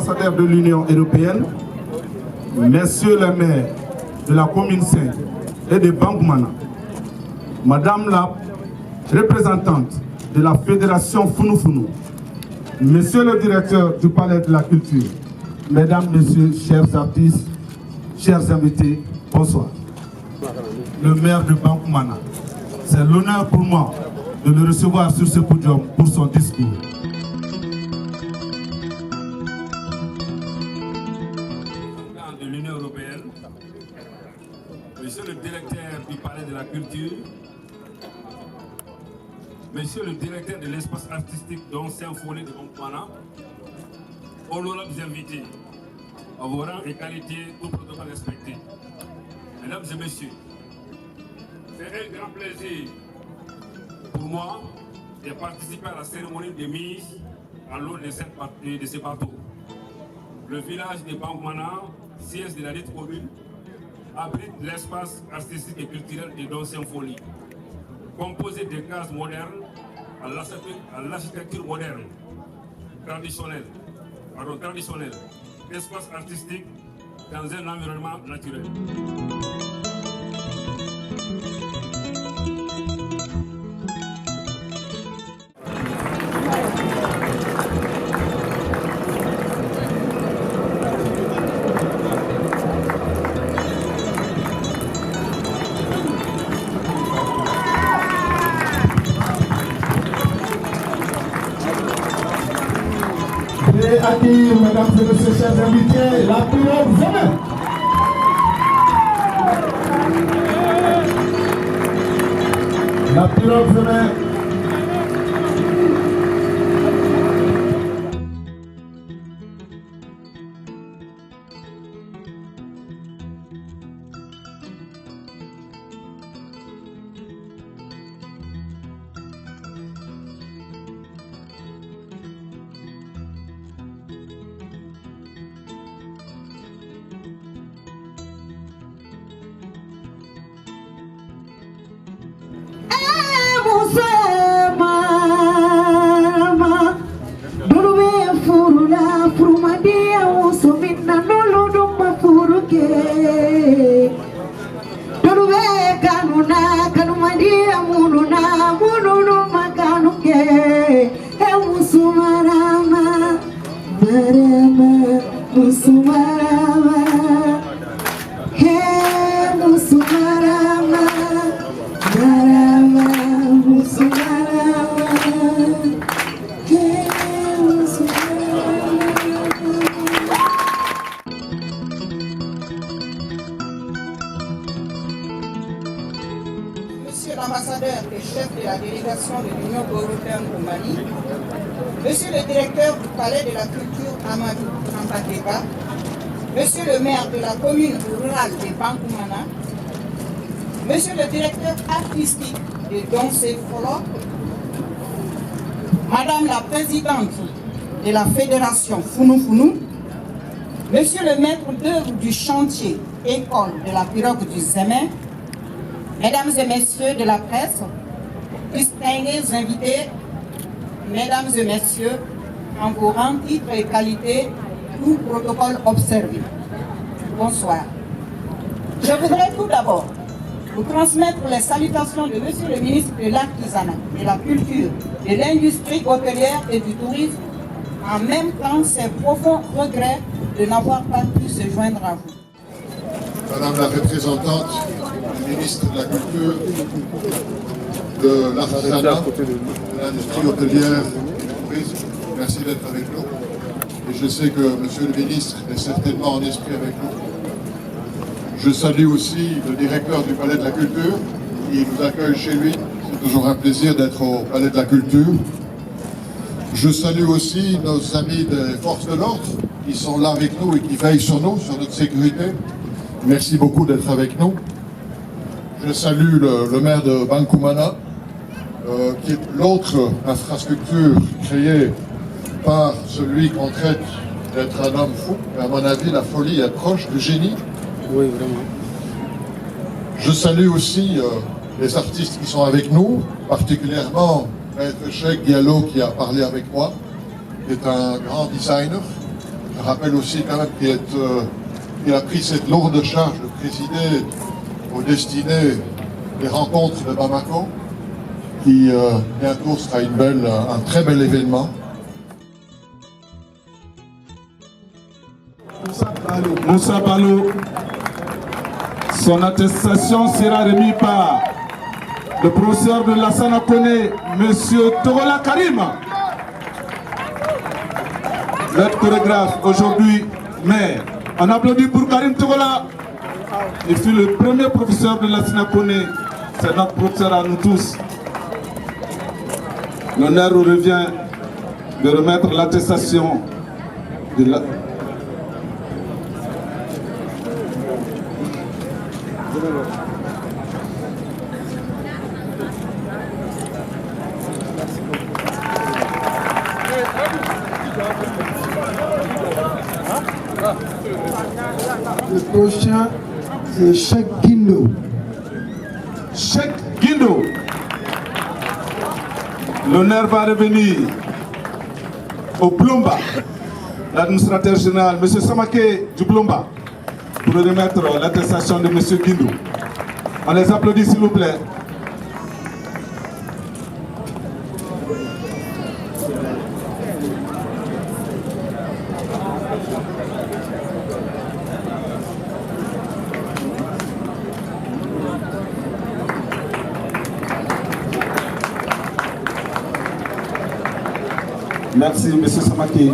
ambassadeurs de l'Union européenne, messieurs les maires de la commune 5 et de Bangoumana, madame la représentante de la fédération Founou-Founou, monsieur le directeur du palais de la culture, mesdames, messieurs, chers artistes, chers invités, bonsoir. Le maire de Bangoumana, c'est l'honneur pour moi de le recevoir sur ce podium pour son discours. De l'Union européenne, monsieur le directeur du palais de la culture, monsieur le directeur de l'espace artistique dont Symphonie de Bangoumana, honorables invités, à vos rangs et qualités, tout protocole respecté. Mesdames et messieurs, c'est un grand plaisir pour moi de participer à la cérémonie de mise à l'eau de ces bateaux. Le village de Bangoumana, siège de la dite commune, abrite l'espace artistique et culturel de Don Symphonie, composé de cases modernes à l'architecture moderne, traditionnelle, espace artistique dans un environnement naturel. Et accueillir, mesdames et messieurs, chers invités, la pirogue jamais. La pirogue jamais. Monsieur l'ambassadeur et chef de la délégation de l'Union européenne au Mali, monsieur le directeur du palais de la culture Amadou Ampateba, monsieur le maire de la commune rurale de Bangoumana, monsieur le directeur artistique de Don Symphonie, madame la présidente de la fédération Founou-Founou, monsieur le maître d'œuvre du chantier école de la pirogue du Zémen, mesdames et messieurs de la presse, distingués invités, mesdames et messieurs, en vos rangs, titres et qualités, tout protocole observé. Bonsoir. Je voudrais tout d'abord vous transmettre les salutations de monsieur le ministre de l'Artisanat, de la Culture, de l'Industrie hôtelière et du Tourisme, en même temps ses profonds regrets de n'avoir pas pu se joindre à vous. Madame la représentante du ministre de la Culture, de l'Artisanat, de l'Industrie hôtelière et du Tourisme, merci d'être avec nous. Et je sais que monsieur le ministre est certainement en esprit avec nous. Je salue aussi le directeur du Palais de la Culture, qui nous accueille chez lui. C'est toujours un plaisir d'être au Palais de la Culture. Je salue aussi nos amis des forces de l'ordre, qui sont là avec nous et qui veillent sur nous, sur notre sécurité. Merci beaucoup d'être avec nous. Je salue le maire de Bangoumana, qui est l'autre infrastructure créée par celui qu'on traite d'être un homme fou. Mais à mon avis, la folie est proche du génie. Oui, vraiment. Je salue aussi les artistes qui sont avec nous, particulièrement Maître Cheikh Diallo qui a parlé avec moi, qui est un grand designer, Je rappelle aussi quand même qu'il a pris cette lourde charge de présider aux destinées des rencontres de Bamako, qui bientôt sera un très bel événement. Moussa Balo, son attestation sera remise par le professeur de Lassana Koné, M. Togola Karim. Notre chorégraphe aujourd'hui, maire. On applaudit pour Karim Togola. Il fut le premier professeur de Lassana Koné. C'est notre professeur à nous tous. L'honneur nous revient de remettre l'attestation de la... Le prochain, c'est Cheikh Guindo. Cheikh Guindo. L'honneur va revenir au Plomba, l'administrateur général, M. Samake du Plomba, pour remettre l'attestation de M. Guindo. On les applaudit s'il vous plaît. Merci, M. Samake.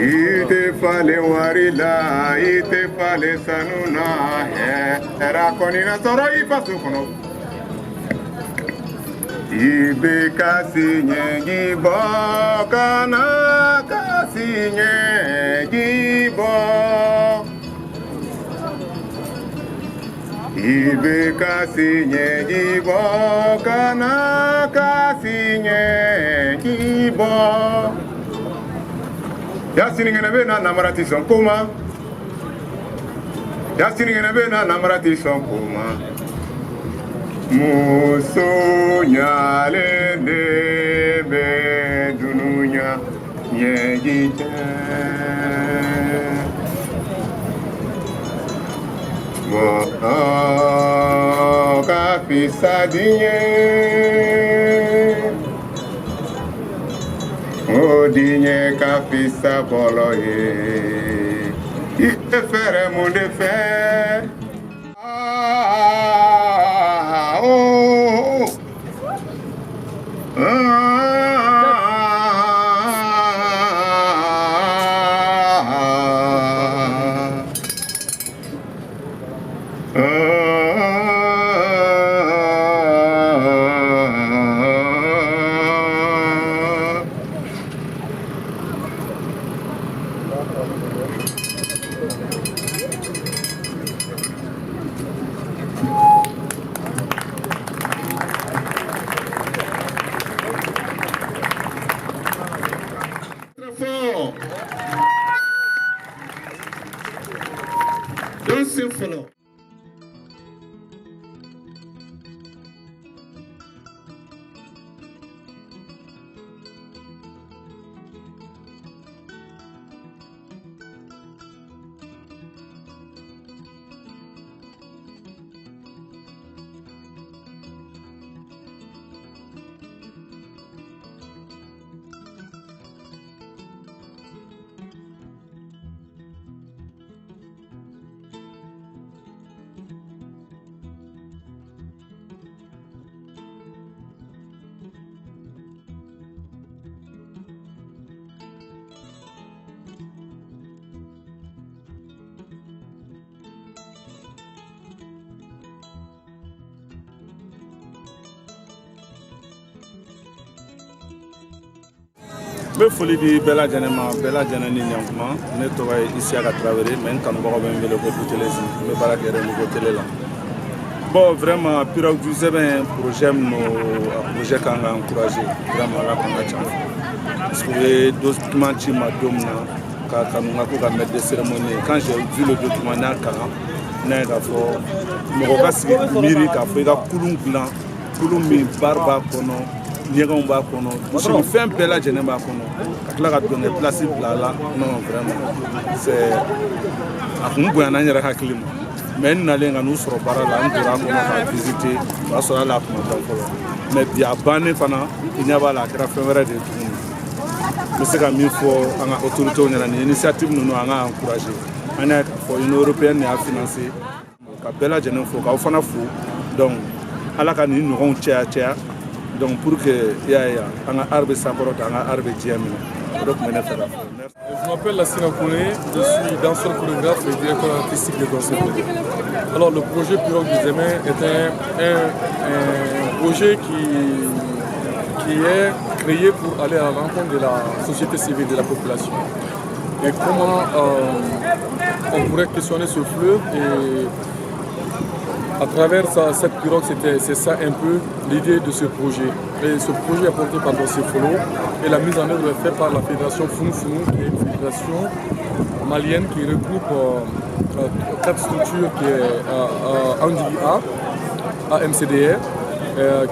Ite fale warila, ite fale sanuna, era konina soro ipasu kono. Ibe kasi nyengi bo, kana kasi nyengi bo. Ibe kasi nyengi bo, kana kasi nyengi bo. Yasini ngene na namarati son kuma. Yasini ngene na namarati son kuma. Muso nyale debe dununya nyegite. Wo kapisadinye. Odinye kafisa bolo ye, ite fere munde fe. Don't sing follow. Je suis foli di Bella Janema ni Nyankuma, ne tɔgɔ ye Isiaka Traoré, mais n kanubagaw bɛ n wele ko Boutelezi, n bɛ baara kɛ Renouveau Télé la. Bon, vraiment, Pirogue du Zében, projet kan ka encourager, vraiment la kan ka ca. Parce que les documents ci ma don min na, ka kanu ka ko ka mettre des cérémonies. Quand j'ai vu le document n'a kalan, n'a ye k'a fɔ mɔgɔ ka sigi miiri k'a fɔ i ka kulun dilan, kulun min baara b'a kɔnɔ, ɲɛgɛnw b'a kɔnɔ, misi fɛn bɛɛ lajɛlen b'a kɔnɔ, ka tila ka dɔnkɛ place bila a la, non vraiment, c'est a kun bonyana n yɛrɛ hakili ma. Mais n nalen ka n'u sɔrɔ baara la, n donna a kɔnɔ ka visiter, o y'a sɔrɔ hali a kuma dɔn fɔlɔ. Mais bi a bannen fana, i ɲɛ b'a la a kɛra fɛn wɛrɛ de ye tuguni. N bɛ se ka min fɔ an ka autorités ɲɛna nin initiative ninnu an ka encourager. An y'a k'a fɔ Union européenne de y'a financé. Ka bɛɛ lajɛlen fo k'aw fana fo. Donc ala ka nin ɲɔgɔnw caya. Donc pour que an ka art bɛ sankɔrɔta, an ka art bɛ diɲɛ minɛ. O de tun bɛ ne fɛ ka fɔ. Je m'appelle Lassina Kouné, je suis danseur chorégraphe et directeur artistique de Danse Folie. Alors le projet Pirogue du Zémen est un projet qui est créé pour aller à la rencontre de la société civile, de la population. Et comment on pourrait questionner ce fleuve et à travers cette pirogue, c'est ça un peu l'idée de ce projet. Et ce projet est porté par Danse Folie et la mise en œuvre est faite par la fédération Founou Founou, qui est une fédération malienne qui regroupe 4 structures qui est Andili A, AMCDR,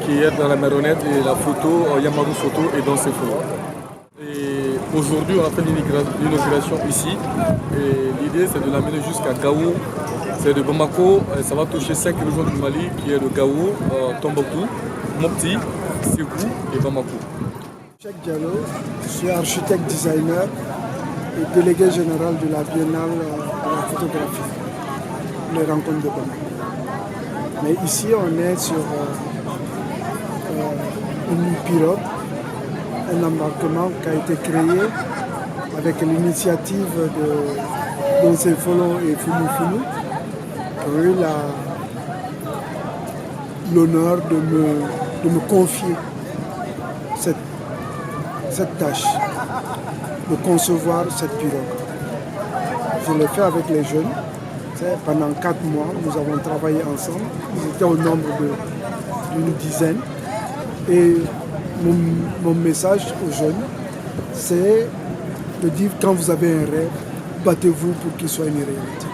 qui est dans la marionnette et la photo, Yamaru Photo et Danse Folie. Et aujourd'hui, on a fait l'inauguration ici et l'idée c'est de l'amener jusqu'à Gao. C'est de Bamako, ça va toucher 5 régions du Mali qui est de Gao, Tombouctou, Mopti, Ségou et Bamako. Cheikh Diallo, je suis architecte designer et délégué général de la Biennale de la photographie, les rencontres de Bamako. Mais ici on est sur une pirogue, un embarquement qui a été créé avec l'initiative de Danse Folie et Founou Founou. J'ai eu l'honneur de me confier cette tâche, de concevoir cette pirogue. Je l'ai fait avec les jeunes. Pendant 4 mois, nous avons travaillé ensemble. Nous étions au nombre d'une dizaine. Et mon message aux jeunes, c'est de dire quand vous avez un rêve, battez-vous pour qu'il soit une réalité.